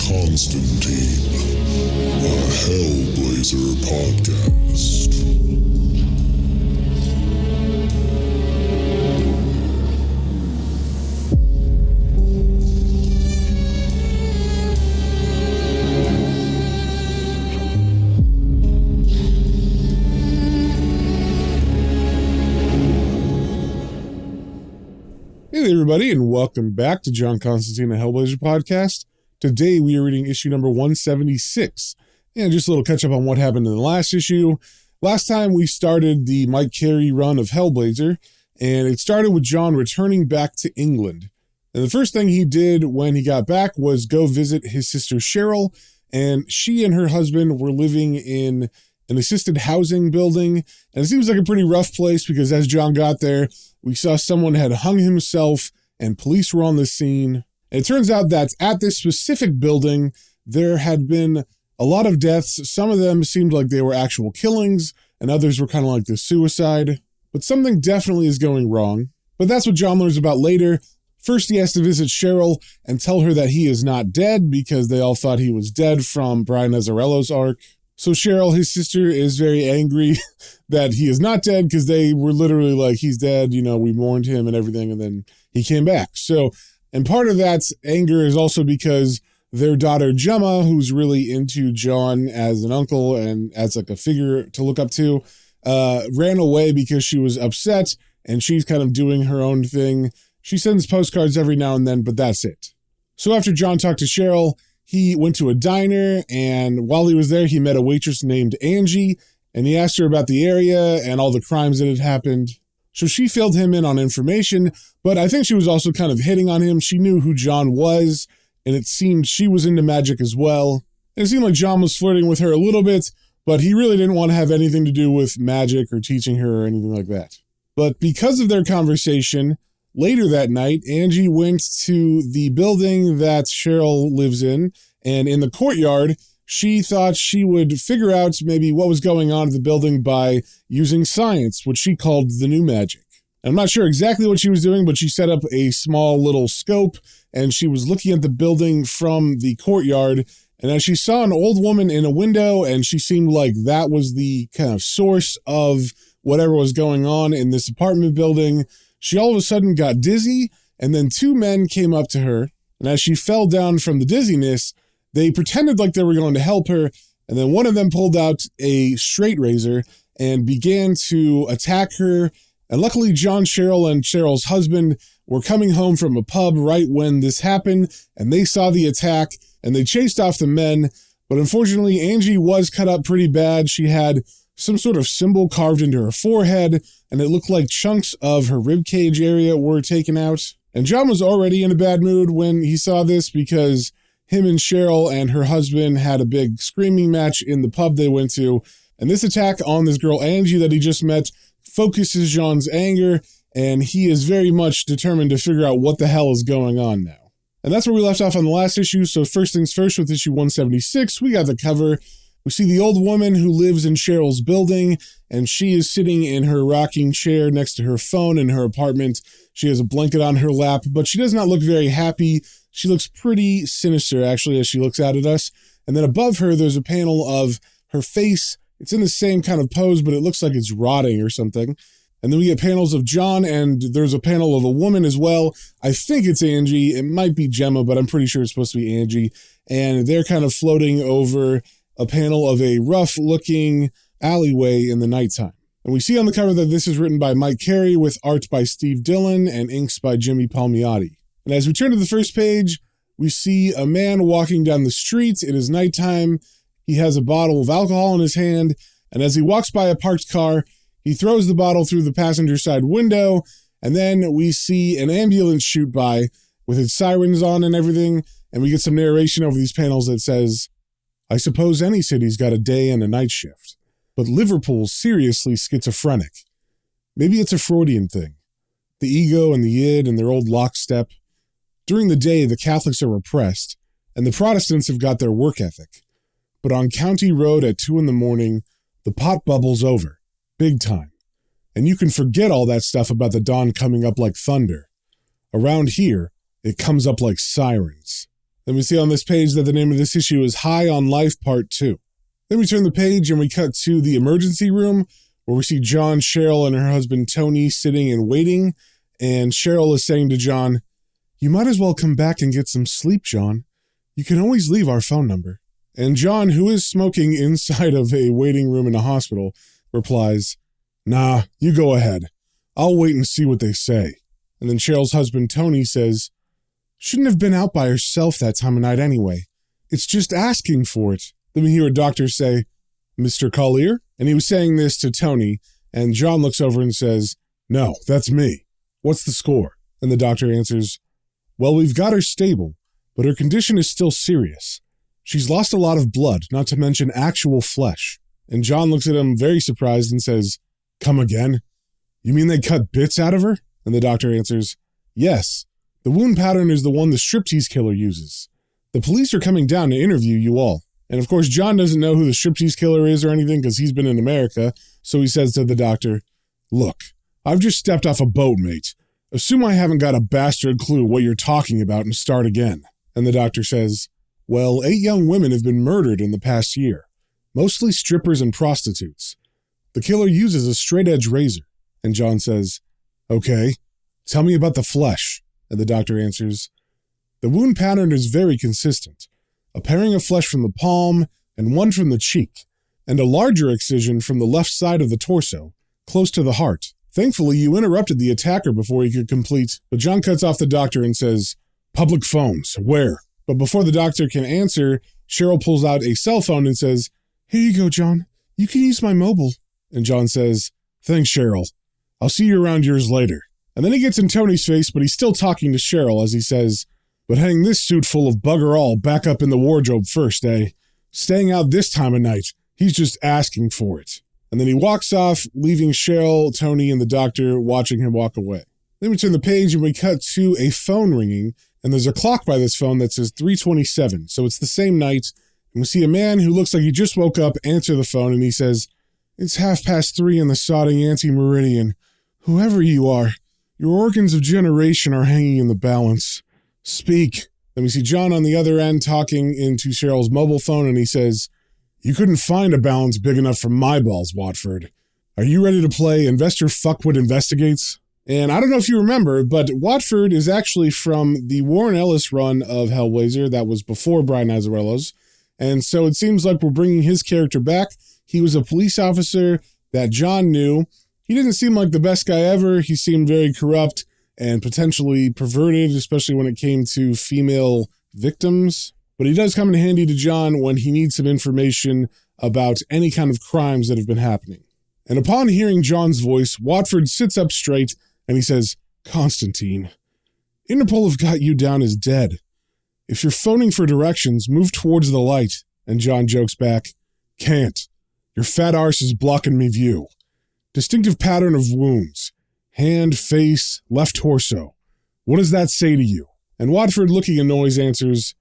Constantine, a Hellblazer podcast. Hey everybody, and welcome back to John Constantine, a Hellblazer podcast. Today we are reading issue number 176, and just a little catch up on what happened in the last issue. Last time we started the Mike Carey run of Hellblazer, and it started with John returning back to England. And the first thing he did when he got back was go visit his sister Cheryl, and she and her husband were living in an assisted housing building, and it seems like a pretty rough place because as John got there, we saw someone had hung himself and police were on the scene. And it turns out that at this specific building, there had been a lot of deaths. Some of them seemed like they were actual killings, and others were kind of like the suicide. But something definitely is going wrong. But that's what John learns about later. First, he has to visit Cheryl and tell her that he is not dead because they all thought he was dead from Brian Azzarello's arc. So Cheryl, his sister, is very angry that he is not dead because they were literally like, he's dead, you know, we mourned him and everything, and then he came back. So, and part of that anger is also because their daughter Gemma, who's really into John as an uncle and as like a figure to look up to, ran away because she was upset, and she's kind of doing her own thing. She sends postcards every now and then, but that's it. So after John talked to Cheryl, he went to a diner, and while he was there, he met a waitress named Angie, and he asked her about the area and all the crimes that had happened. So she filled him in on information, but I think she was also kind of hitting on him. She knew who John was, and it seemed she was into magic as well. And it seemed like John was flirting with her a little bit, but he really didn't want to have anything to do with magic or teaching her or anything like that. But because of their conversation, later that night, Angie went to the building that Cheryl lives in, and in the courtyard, she thought she would figure out maybe what was going on in the building by using science, which she called the new magic. I'm not sure exactly what she was doing, but she set up a small little scope, and she was looking at the building from the courtyard, and as she saw an old woman in a window, and she seemed like that was the kind of source of whatever was going on in this apartment building, she all of a sudden got dizzy, and then two men came up to her, and as she fell down from the dizziness, they pretended like they were going to help her, and then one of them pulled out a straight razor and began to attack her. And luckily, John, Cheryl, and Cheryl's husband were coming home from a pub right when this happened, and they saw the attack, and they chased off the men. But unfortunately, Angie was cut up pretty bad. She had some sort of symbol carved into her forehead, and it looked like chunks of her ribcage area were taken out. And John was already in a bad mood when he saw this because him and Cheryl and her husband had a big screaming match in the pub they went to. And this attack on this girl, Angie, that he just met, focuses John's anger, and he is very much determined to figure out what the hell is going on now. And that's where we left off on the last issue. So first things first, with issue 176, we got the cover. We see the old woman who lives in Cheryl's building, and she is sitting in her rocking chair next to her phone in her apartment. She has a blanket on her lap, but she does not look very happy. She looks pretty sinister, actually, as she looks out at us. And then above her, there's a panel of her face. It's in the same kind of pose, but it looks like it's rotting or something. And then we get panels of John, and there's a panel of a woman as well. I think it's Angie. It might be Gemma, but I'm pretty sure it's supposed to be Angie. And they're kind of floating over a panel of a rough-looking alleyway in the nighttime. And we see on the cover that this is written by Mike Carey with art by Steve Dillon and inks by Jimmy Palmiotti. And as we turn to the first page, we see a man walking down the street. It is nighttime. He has a bottle of alcohol in his hand, and as he walks by a parked car, he throws the bottle through the passenger side window, and then we see an ambulance shoot by with its sirens on and everything, and we get some narration over these panels that says, "I suppose any city's got a day and a night shift, but Liverpool's seriously schizophrenic. Maybe it's a Freudian thing. The ego and the id and their old lockstep. During the day, the Catholics are repressed, and the Protestants have got their work ethic. But on County Road at 2 a.m, the pot bubbles over, big time. And you can forget all that stuff about the dawn coming up like thunder. Around here, it comes up like sirens. Then we see on this page that the name of this issue is High on Life Part 2. Then we turn the page and we cut to the emergency room where we see John, Cheryl, and her husband Tony sitting and waiting. And Cheryl is saying to John, "You might as well come back and get some sleep, John. You can always leave our phone number." And John, who is smoking inside of a waiting room in a hospital, replies, "Nah, you go ahead. I'll wait and see what they say." And then Cheryl's husband Tony says, "Shouldn't have been out by herself that time of night anyway. It's just asking for it." Then we hear a doctor say, "Mr. Collier?" And he was saying this to Tony, and John looks over and says, "No, that's me. What's the score?" And the doctor answers, "Well, we've got her stable, but her condition is still serious. She's lost a lot of blood, not to mention actual flesh." And John looks at him very surprised and says, "Come again? You mean they cut bits out of her?" And the doctor answers, "Yes. The wound pattern is the one the striptease killer uses. The police are coming down to interview you all." And of course, John doesn't know who the striptease killer is or anything because he's been in America, so he says to the doctor, "Look, I've just stepped off a boat, mate. Assume I haven't got a bastard clue what you're talking about and start again." And the doctor says, "Well, 8 young women have been murdered in the past year, mostly strippers and prostitutes. The killer uses a straight-edge razor." And John says, "Okay, tell me about the flesh." And the doctor answers, "The wound pattern is very consistent. A paring of flesh from the palm and one from the cheek, and a larger excision from the left side of the torso, close to the heart. Thankfully, you interrupted the attacker before he could complete." But John cuts off the doctor and says, "Public phones, where?" But before the doctor can answer, Cheryl pulls out a cell phone and says, "Here you go, John. You can use my mobile." And John says, "Thanks, Cheryl. I'll see you around yours later." And then he gets in Tony's face, but he's still talking to Cheryl as he says, "But hang this suit full of bugger all back up in the wardrobe first, eh? Staying out this time of night, he's just asking for it." And then he walks off, leaving Cheryl, Tony, and the doctor watching him walk away. Then we turn the page and we cut to a phone ringing, and there's a clock by this phone that says 3:27, so it's the same night. And we see a man who looks like he just woke up answer the phone, and he says, "It's 3:30 in the sodding anti-meridian. Whoever you are, your organs of generation are hanging in the balance. Speak." Then we see John on the other end talking into Cheryl's mobile phone, and he says, "You couldn't find a balance big enough for my balls, Watford. Are you ready to play Investor Fuckwit Investigates?" And I don't know if you remember, but Watford is actually from the Warren Ellis run of Hellblazer that was before Brian Azzarello's. And so it seems like we're bringing his character back. He was a police officer that John knew. He didn't seem like the best guy ever. He seemed very corrupt and potentially perverted, especially when it came to female victims. But he does come in handy to John when he needs some information about any kind of crimes that have been happening. And upon hearing John's voice, Watford sits up straight and he says, "Constantine, Interpol have got you down as dead. If you're phoning for directions, move towards the light." And John jokes back, "Can't. Your fat arse is blocking me view. Distinctive pattern of wounds. Hand, face, left torso. What does that say to you?" And Watford, looking annoyed, answers,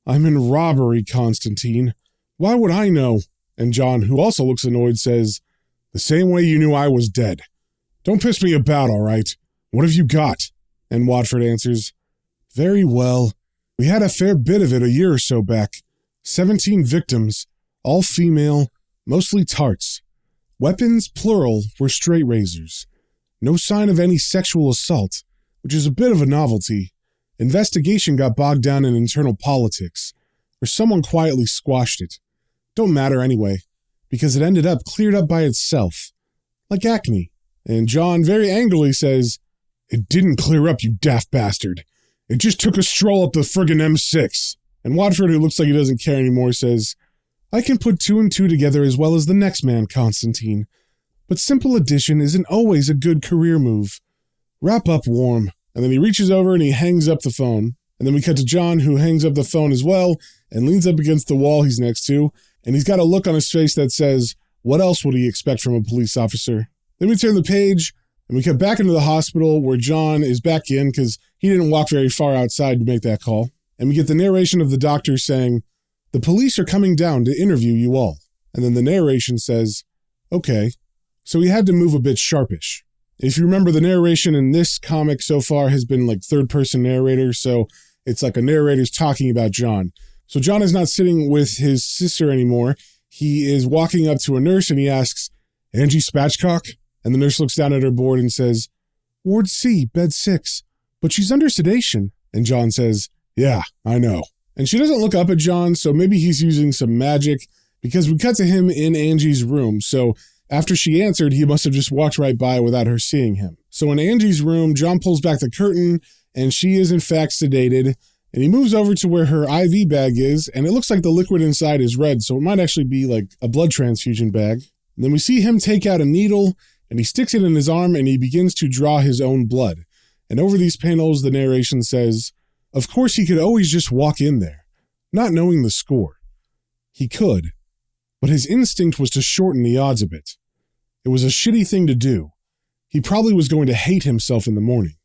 "I'm in robbery, Constantine. Why would I know?" And John, who also looks annoyed, says, "The same way you knew I was dead. Don't piss me about, all right? What have you got?" And Watford answers, "Very well. We had a fair bit of it a year or so back. 17 victims, all female, mostly tarts. Weapons, plural, were straight razors. No sign of any sexual assault, which is a bit of a novelty. Investigation got bogged down in internal politics, or someone quietly squashed it. Don't matter anyway, because it ended up cleared up by itself. Like acne." And John very angrily says, "It didn't clear up, you daft bastard. It just took a stroll up the friggin' M6. And Watford, who looks like he doesn't care anymore, says, "I can put 2 and 2 together as well as the next man, Constantine. But simple addition isn't always a good career move. Wrap up warm." And then he reaches over and he hangs up the phone. And then we cut to John, who hangs up the phone as well and leans up against the wall he's next to. And he's got a look on his face that says, what else would he expect from a police officer? Then we turn the page and we cut back into the hospital where John is back in because he didn't walk very far outside to make that call. And we get the narration of the doctor saying, "The police are coming down to interview you all." And then the narration says, "Okay." So he had to move a bit sharpish. If you remember, the narration in this comic so far has been like third-person narrator, so It's like a narrator's talking about John. So John is not sitting with his sister anymore. He is walking up to a nurse and he asks, Angie Spatchcock? And the nurse looks down at her board and says, Ward C, bed 6, but she's under sedation. And John says, yeah, I know. And she doesn't look up at John, so maybe he's using some magic, because we cut to him in Angie's room. So after she answered, he must have just walked right by without her seeing him. So in Angie's room, John pulls back the curtain and she is in fact sedated. And he moves over to where her IV bag is, and it looks like the liquid inside is red, so it might actually be like a blood transfusion bag. And then we see him take out a needle, and he sticks it in his arm, and he begins to draw his own blood. And over these panels, the narration says, of course he could always just walk in there, not knowing the score. He could, but his instinct was to shorten the odds a bit. It was a shitty thing to do. He probably was going to hate himself in the morning.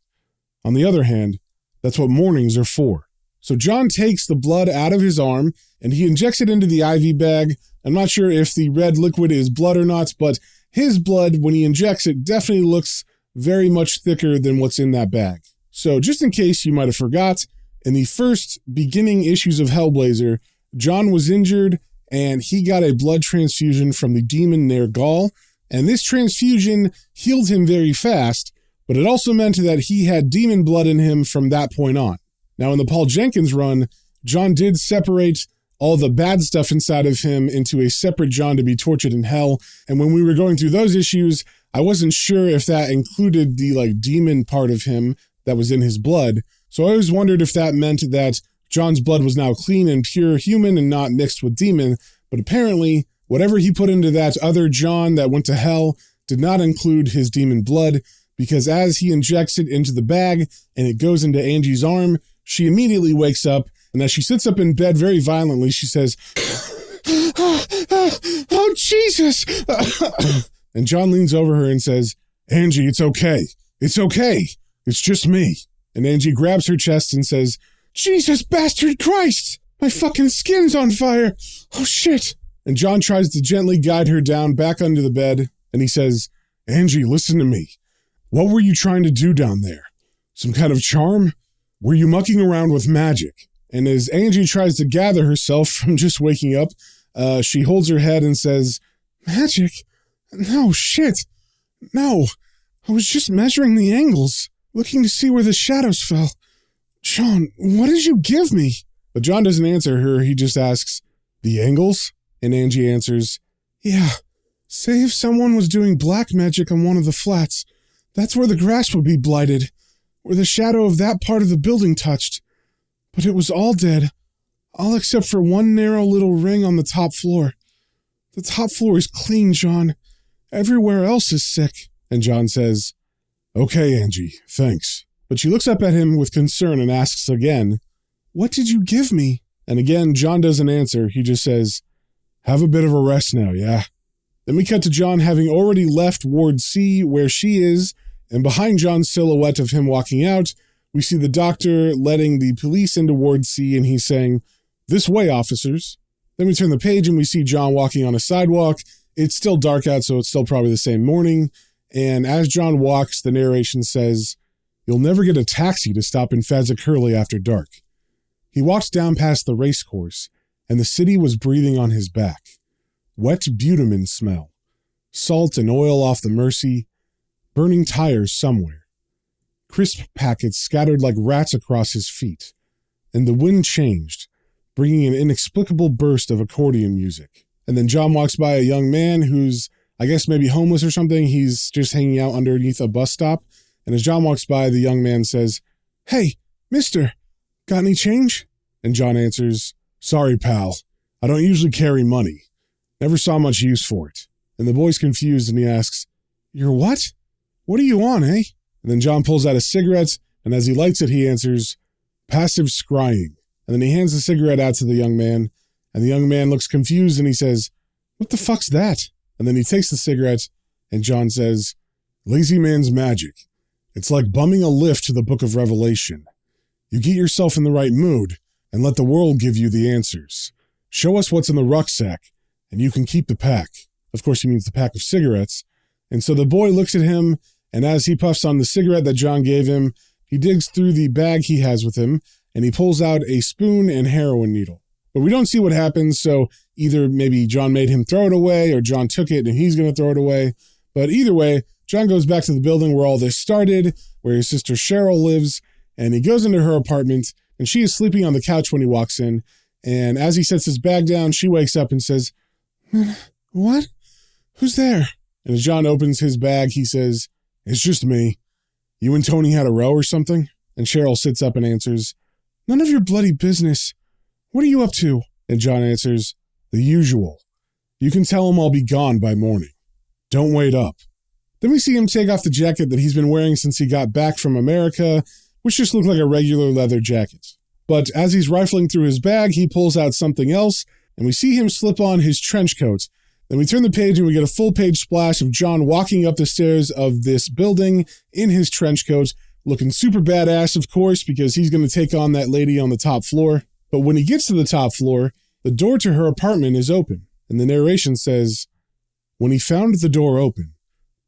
On the other hand, that's what mornings are for. So John takes the blood out of his arm and he injects it into the IV bag. I'm not sure if the red liquid is blood or not, but his blood, when he injects it, definitely looks very much thicker than what's in that bag. So just in case you might have forgot, in the first beginning issues of Hellblazer, John was injured and he got a blood transfusion from the demon Nergal. And this transfusion healed him very fast, but it also meant that he had demon blood in him from that point on. Now, in the Paul Jenkins run, John did separate all the bad stuff inside of him into a separate John to be tortured in hell. And when we were going through those issues, I wasn't sure if that included the demon part of him that was in his blood. So I always wondered if that meant that John's blood was now clean and pure human and not mixed with demon. But apparently, whatever he put into that other John that went to hell did not include his demon blood, because as he injects it into the bag and it goes into Angie's arm, she immediately wakes up, and as she sits up in bed very violently, she says, oh, Jesus! And John leans over her and says, Angie, it's okay. It's okay. It's just me. And Angie grabs her chest and says, Jesus bastard Christ! My fucking skin's on fire! Oh, shit! And John tries to gently guide her down back under the bed, and he says, Angie, listen to me. What were you trying to do down there? Some kind of charm? Were you mucking around with magic? And as Angie tries to gather herself from just waking up, she holds her head and says, Magic? No, shit. No, I was just measuring the angles, looking to see where the shadows fell. John, what did you give me? But John doesn't answer her. He just asks, the angles? And Angie answers, yeah. Say if someone was doing black magic on one of the flats, that's where the grass would be blighted, where the shadow of that part of the building touched. But it was all dead, all except for one narrow little ring on the top floor. The top floor is clean, John. Everywhere else is sick. And John says, okay, Angie, thanks. But she looks up at him with concern and asks again, what did you give me? And again, John doesn't answer. He just says, have a bit of a rest now, yeah? Then we cut to John having already left Ward C where she is, and behind John's silhouette of him walking out, we see the doctor letting the police into Ward C, and he's saying, this way, officers. Then we turn the page and we see John walking on a sidewalk. It's still dark out, so it's still probably the same morning. And as John walks, the narration says, you'll never get a taxi to stop in Fazzik Hurley after dark. He walked down past the race course, and the city was breathing on his back. Wet bitumen smell, salt and oil off the Mercy, burning tires somewhere, crisp packets scattered like rats across his feet, and the wind changed, bringing an inexplicable burst of accordion music. And then John walks by a young man who's, I guess, maybe homeless or something. He's just hanging out underneath a bus stop. And as John walks by, the young man says, hey, mister, got any change? And John answers, sorry, pal. I don't usually carry money. Never saw much use for it. And the boy's confused and he asks, you're what? What are you on, eh? And then John pulls out a cigarette, and as he lights it, he answers, passive scrying. And then he hands the cigarette out to the young man, and the young man looks confused and he says, what the fuck's that? And then he takes the cigarette, and John says, lazy man's magic. It's like bumming a lift to the Book of Revelation. You get yourself in the right mood, and let the world give you the answers. Show us what's in the rucksack, and you can keep the pack. Of course, he means the pack of cigarettes. And so the boy looks at him, and as he puffs on the cigarette that John gave him, he digs through the bag he has with him, and he pulls out a spoon and heroin needle. But we don't see what happens, so either maybe John made him throw it away, or John took it and he's going to throw it away. But either way, John goes back to the building where all this started, where his sister Cheryl lives, and he goes into her apartment, and she is sleeping on the couch when he walks in. And as he sets his bag down, she wakes up and says, "What? Who's there?" And as John opens his bag, he says, "It's just me. You and Tony had a row or something?" And Cheryl sits up and answers, "None of your bloody business. What are you up to?" And John answers, "The usual. You can tell him I'll be gone by morning. Don't wait up." Then we see him take off the jacket that he's been wearing since he got back from America, which just looked like a regular leather jacket. But as he's rifling through his bag, he pulls out something else, and we see him slip on his trench coat. Then we turn the page and we get a full-page splash of John walking up the stairs of this building in his trench coat, looking super badass, of course, because he's going to take on that lady on the top floor. But when he gets to the top floor, the door to her apartment is open, and the narration says, "When he found the door open,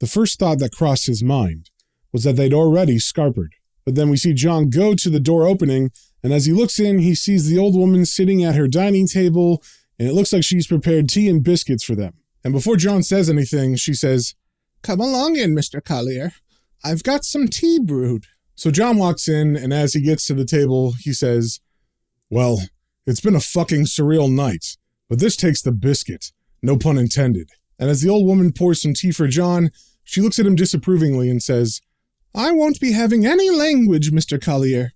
the first thought that crossed his mind was that they'd already scarpered." But then we see John go to the door opening, and as he looks in, he sees the old woman sitting at her dining table, and it looks like she's prepared tea and biscuits for them. And before John says anything, she says, "Come along in, Mr. Collier. I've got some tea brewed." So John walks in, and as he gets to the table, he says, "Well, it's been a fucking surreal night, but this takes the biscuit. No pun intended." And as the old woman pours some tea for John, she looks at him disapprovingly and says, "I won't be having any language, Mr. Collier.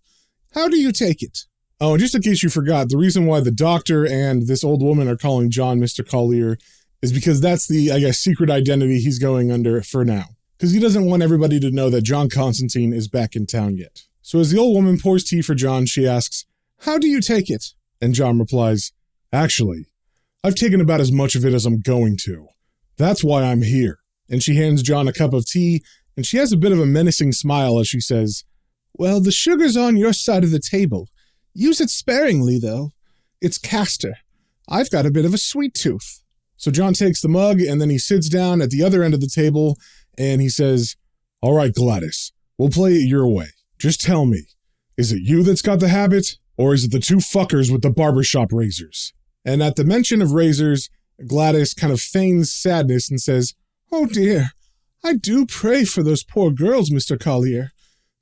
How do you take it?" Oh, and just in case you forgot, the reason why the doctor and this old woman are calling John Mr. Collier is because that's the, I guess, secret identity he's going under for now. Because he doesn't want everybody to know that John Constantine is back in town yet. So as the old woman pours tea for John, she asks, "How do you take it?" And John replies, "Actually, I've taken about as much of it as I'm going to. That's why I'm here." And she hands John a cup of tea, and she has a bit of a menacing smile as she says, "Well, the sugar's on your side of the table. Use it sparingly, though. It's castor. I've got a bit of a sweet tooth." So John takes the mug, and then he sits down at the other end of the table, and he says, "All right, Gladys, we'll play it your way. Just tell me, is it you that's got the habit, or is it the two fuckers with the barbershop razors?" And at the mention of razors, Gladys kind of feigns sadness and says, "Oh dear, I do pray for those poor girls, Mr. Collier.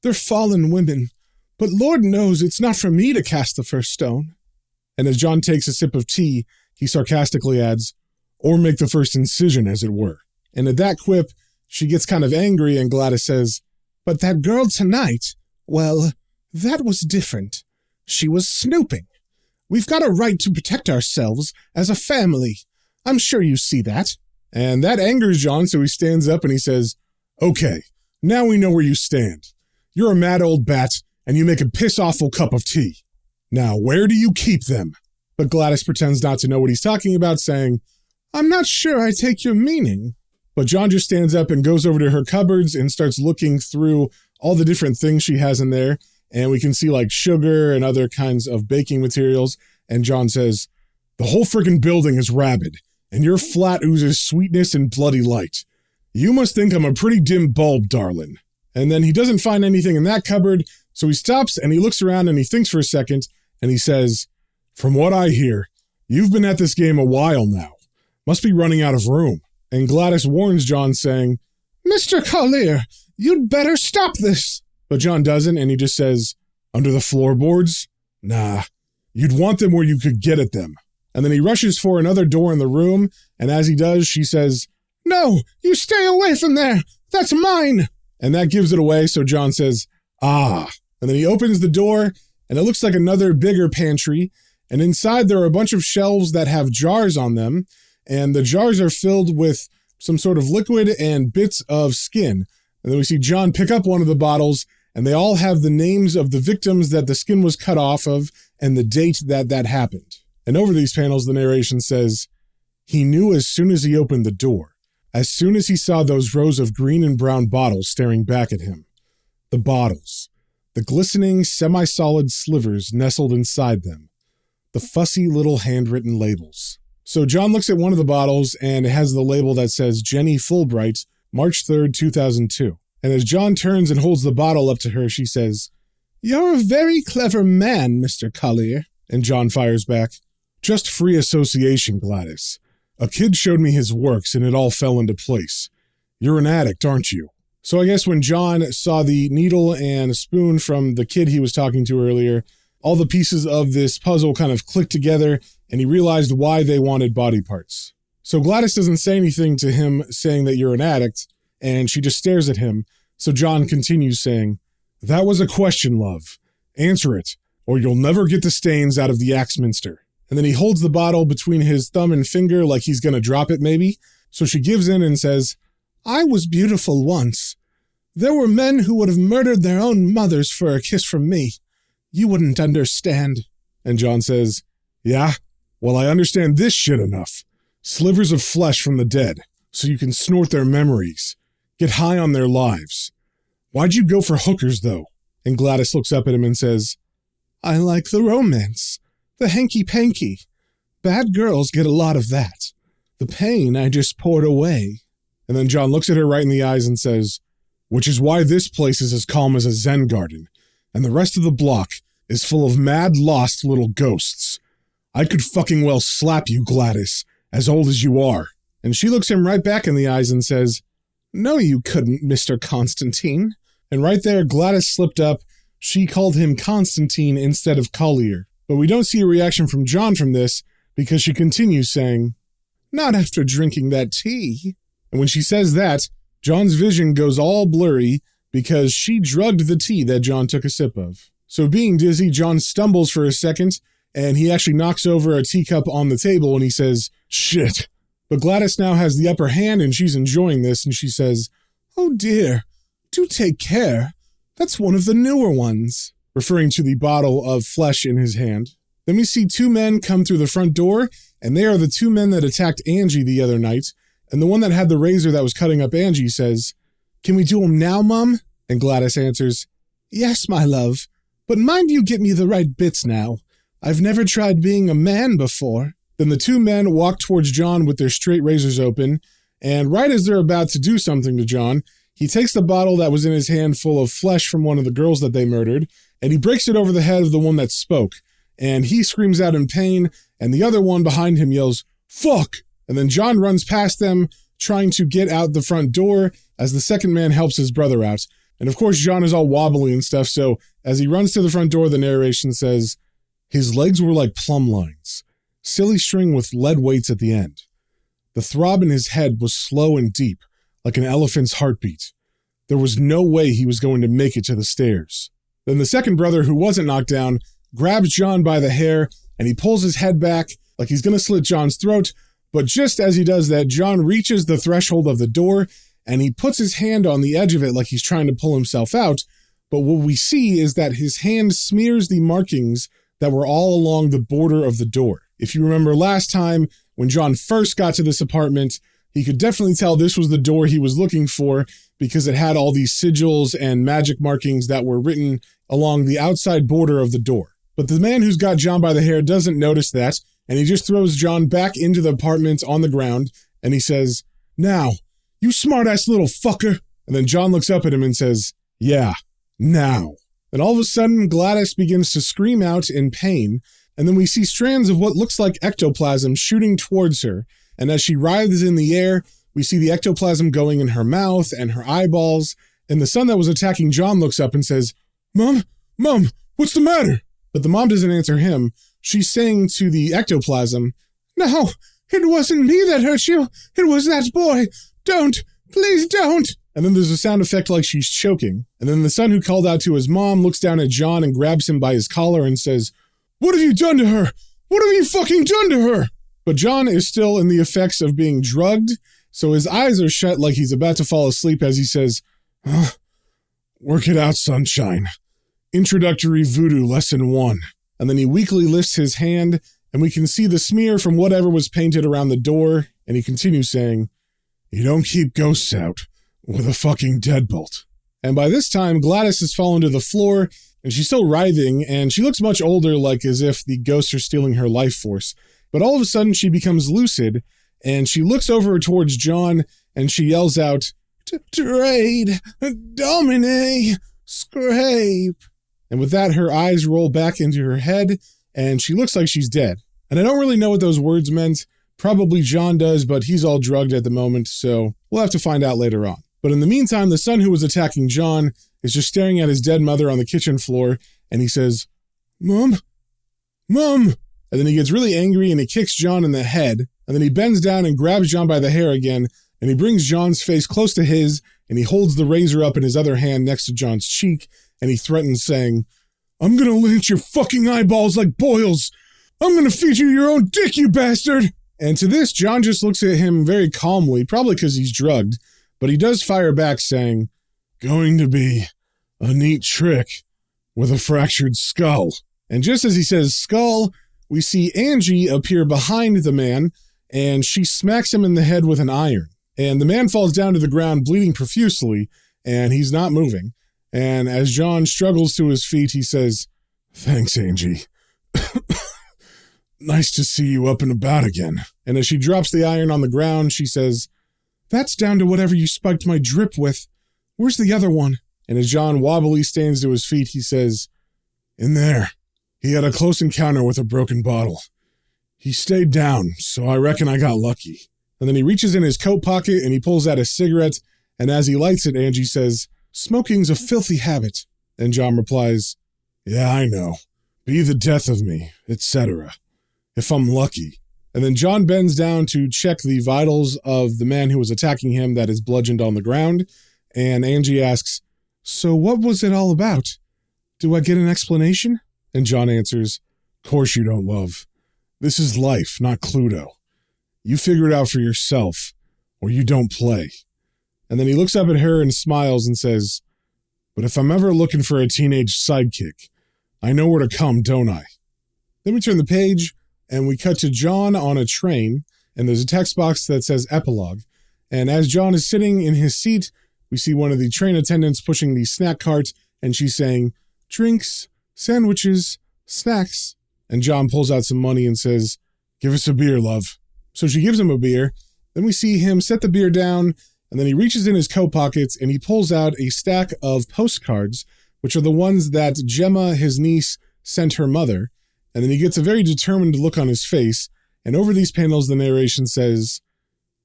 They're fallen women, but Lord knows it's not for me to cast the first stone." And as John takes a sip of tea, he sarcastically adds, "Or make the first incision, as it were." And at that quip, she gets kind of angry, and Gladys says, "But that girl tonight, well, that was different. She was snooping. We've got a right to protect ourselves as a family. I'm sure you see that." And that angers John, so he stands up and he says, "Okay, now we know where you stand. You're a mad old bat, and you make a piss-awful cup of tea. Now, where do you keep them?" But Gladys pretends not to know what he's talking about, saying, "I'm not sure I take your meaning." But John just stands up and goes over to her cupboards and starts looking through all the different things she has in there, and we can see like sugar and other kinds of baking materials, and John says, "The whole frickin' building is rabid, and your flat oozes sweetness and bloody light. You must think I'm a pretty dim bulb, darlin'." And then he doesn't find anything in that cupboard, so he stops and he looks around and he thinks for a second, and he says, "From what I hear, you've been at this game a while now. Must be running out of room." And Gladys warns John, saying, "Mr. Collier, you'd better stop this." But John doesn't, and he just says, "Under the floorboards? Nah, you'd want them where you could get at them." And then he rushes for another door in the room, and as he does, she says, "No, you stay away from there. That's mine." And that gives it away, so John says, "Ah." And then he opens the door, and it looks like another bigger pantry, and inside there are a bunch of shelves that have jars on them, and the jars are filled with some sort of liquid and bits of skin. And then we see John pick up one of the bottles, and they all have the names of the victims that the skin was cut off of and the date that happened. And over these panels, the narration says, "He knew as soon as he opened the door, as soon as he saw those rows of green and brown bottles staring back at him. The bottles, the glistening, semi-solid slivers nestled inside them, the fussy little handwritten labels." So John looks at one of the bottles, and it has the label that says Jenny Fulbright, March 3rd, 2002. And as John turns and holds the bottle up to her, she says, You're a very clever man, Mr. Collier. And John fires back, just free association, Gladys. A kid showed me his works and it all fell into place. You're an addict, aren't you? So I guess when John saw the needle and spoon from the kid he was talking to earlier, all the pieces of this puzzle kind of clicked together and he realized why they wanted body parts. So Gladys doesn't say anything to him saying that you're an addict, and she just stares at him. So John continues saying, that was a question, love. Answer it, or you'll never get the stains out of the Axminster. And then he holds the bottle between his thumb and finger like he's going to drop it maybe. So she gives in and says, I was beautiful once. There were men who would have murdered their own mothers for a kiss from me. You wouldn't understand. And John says, yeah, well, I understand this shit enough. Slivers of flesh from the dead, so you can snort their memories, get high on their lives. Why'd you go for hookers, though? And Gladys looks up at him and says, I like the romance, the hanky-panky. Bad girls get a lot of that. The pain I just poured away. And then John looks at her right in the eyes and says, which is why this place is as calm as a Zen garden, and the rest of the block is full of mad, lost little ghosts. I could fucking well slap you, Gladys, as old as you are. And she looks him right back in the eyes and says, no, you couldn't, Mr. Constantine. And right there, Gladys slipped up. She called him Constantine instead of Collier. But we don't see a reaction from John from this because she continues saying, not after drinking that tea. And when she says that, John's vision goes all blurry because she drugged the tea that John took a sip of. So being dizzy, John stumbles for a second, and he actually knocks over a teacup on the table and he says, shit. But Gladys now has the upper hand and she's enjoying this and she says, oh dear, do take care. That's one of the newer ones, referring to the bottle of flesh in his hand. Then we see two men come through the front door, and they are the two men that attacked Angie the other night. And the one that had the razor that was cutting up Angie says, can we do them now, Mum? And Gladys answers, yes, my love, but mind you get me the right bits now. I've never tried being a man before. Then the two men walk towards John with their straight razors open, and right as they're about to do something to John, he takes the bottle that was in his hand full of flesh from one of the girls that they murdered, and he breaks it over the head of the one that spoke, and he screams out in pain, and the other one behind him yells, fuck! And then John runs past them, trying to get out the front door as the second man helps his brother out. And of course, John is all wobbly and stuff, so as he runs to the front door, the narration says, his legs were like plumb lines, silly string with lead weights at the end. The throb in his head was slow and deep, like an elephant's heartbeat. There was no way he was going to make it to the stairs. Then the second brother, who wasn't knocked down, grabs John by the hair, and he pulls his head back like he's going to slit John's throat, but just as he does that, John reaches the threshold of the door, and he puts his hand on the edge of it like he's trying to pull himself out, but what we see is that his hand smears the markings that were all along the border of the door. If you remember last time, when John first got to this apartment, he could definitely tell this was the door he was looking for because it had all these sigils and magic markings that were written along the outside border of the door. But the man who's got John by the hair doesn't notice that, and he just throws John back into the apartment on the ground, and he says, now, you smart-ass little fucker. And then John looks up at him and says, yeah, now. And all of a sudden, Gladys begins to scream out in pain, and then we see strands of what looks like ectoplasm shooting towards her. And as she writhes in the air, we see the ectoplasm going in her mouth and her eyeballs. And the son that was attacking John looks up and says, Mom, what's the matter? But the mom doesn't answer him. She's saying to the ectoplasm, no, it wasn't me that hurt you. It was that boy. Don't, please don't. And then there's a sound effect like she's choking. And then the son who called out to his mom looks down at John and grabs him by his collar and says, what have you done to her? What have you fucking done to her? But John is still in the effects of being drugged, so his eyes are shut like he's about to fall asleep as he says, work it out, sunshine. Introductory Voodoo Lesson 1. And then he weakly lifts his hand, and we can see the smear from whatever was painted around the door, and he continues saying, you don't keep ghosts out with a fucking deadbolt. And by this time, Gladys has fallen to the floor, and she's still writhing, and she looks much older, like as if the ghosts are stealing her life force. But all of a sudden, she becomes lucid, and she looks over towards John, and she yells out, Trade, Domine, Scrape. And with that, her eyes roll back into her head, and she looks like she's dead. And I don't really know what those words meant. Probably John does, but he's all drugged at the moment, so we'll have to find out later on. But in the meantime, the son who was attacking John is just staring at his dead mother on the kitchen floor, and he says, "Mom? Mom!" And then he gets really angry and he kicks John in the head, and then he bends down and grabs John by the hair again, and he brings John's face close to his, and he holds the razor up in his other hand next to John's cheek, and he threatens saying, "I'm gonna lynch your fucking eyeballs like boils! I'm gonna feed you your own dick, you bastard!" And to this, John just looks at him very calmly, probably because he's drugged, but he does fire back saying, "Going to be a neat trick with a fractured skull." And just as he says skull, we see Angie appear behind the man, and she smacks him in the head with an iron. And the man falls down to the ground bleeding profusely, and he's not moving. And as John struggles to his feet, he says, "Thanks, Angie. Nice to see you up and about again." And as she drops the iron on the ground, she says, "That's down to whatever you spiked my drip with. Where's the other one?" And as John wobbly stands to his feet, he says, "In there. He had a close encounter with a broken bottle. He stayed down, so I reckon I got lucky." And then he reaches in his coat pocket and he pulls out a cigarette, and as he lights it, Angie says, "Smoking's a filthy habit." And John replies, "Yeah, I know. Be the death of me, etc. If I'm lucky." And then John bends down to check the vitals of the man who was attacking him that is bludgeoned on the ground, and Angie asks, "So what was it all about? Do I get an explanation?" And John answers, "Course you don't, love. This is life, not Cluedo. You figure it out for yourself, or you don't play." And then he looks up at her and smiles and says, "But if I'm ever looking for a teenage sidekick, I know where to come, don't I?" Then we turn the page, and we cut to John on a train, and there's a text box that says epilogue. And as John is sitting in his seat, we see one of the train attendants pushing the snack cart, and she's saying, "Drinks, sandwiches, snacks." And John pulls out some money and says, "Give us a beer, love." So she gives him a beer. Then we see him set the beer down, and then he reaches in his coat pockets and he pulls out a stack of postcards, which are the ones that Gemma, his niece, sent her mother. And then he gets a very determined look on his face, and over these panels the narration says,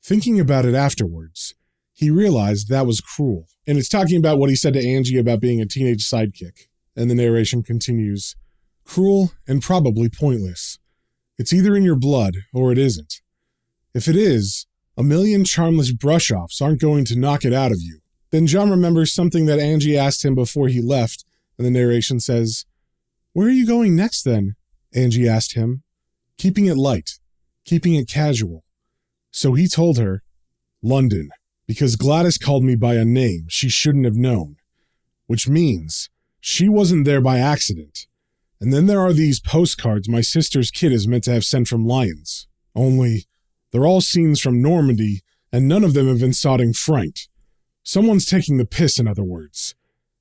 "Thinking about it afterwards, he realized that was cruel." And it's talking about what he said to Angie about being a teenage sidekick. And the narration continues, "Cruel and probably pointless. It's either in your blood or it isn't. If it is, a million charmless brush-offs aren't going to knock it out of you." Then John remembers something that Angie asked him before he left, and the narration says, "Where are you going next then?" Angie asked him, keeping it light, keeping it casual. So he told her, "London, because Gladys called me by a name she shouldn't have known, which means she wasn't there by accident. And then there are these postcards my sister's kid is meant to have sent from Lyons. Only, they're all scenes from Normandy, and none of them have been sodding frank. Someone's taking the piss, in other words.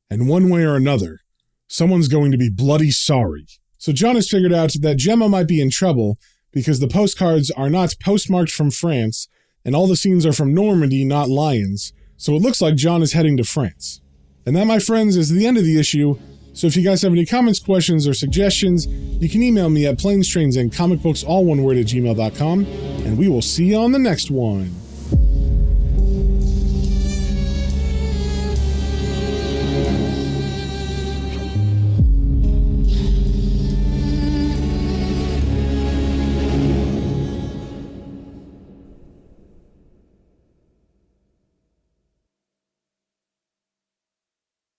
And one way or another, someone's going to be bloody sorry." So John has figured out that Gemma might be in trouble because the postcards are not postmarked from France, and all the scenes are from Normandy, not Lyons. So it looks like John is heading to France. And that, my friends, is the end of the issue. So if you guys have any comments, questions, or suggestions, you can email me at planestrains and comicbooks, all one word, @gmail.com, and we will see you on the next one.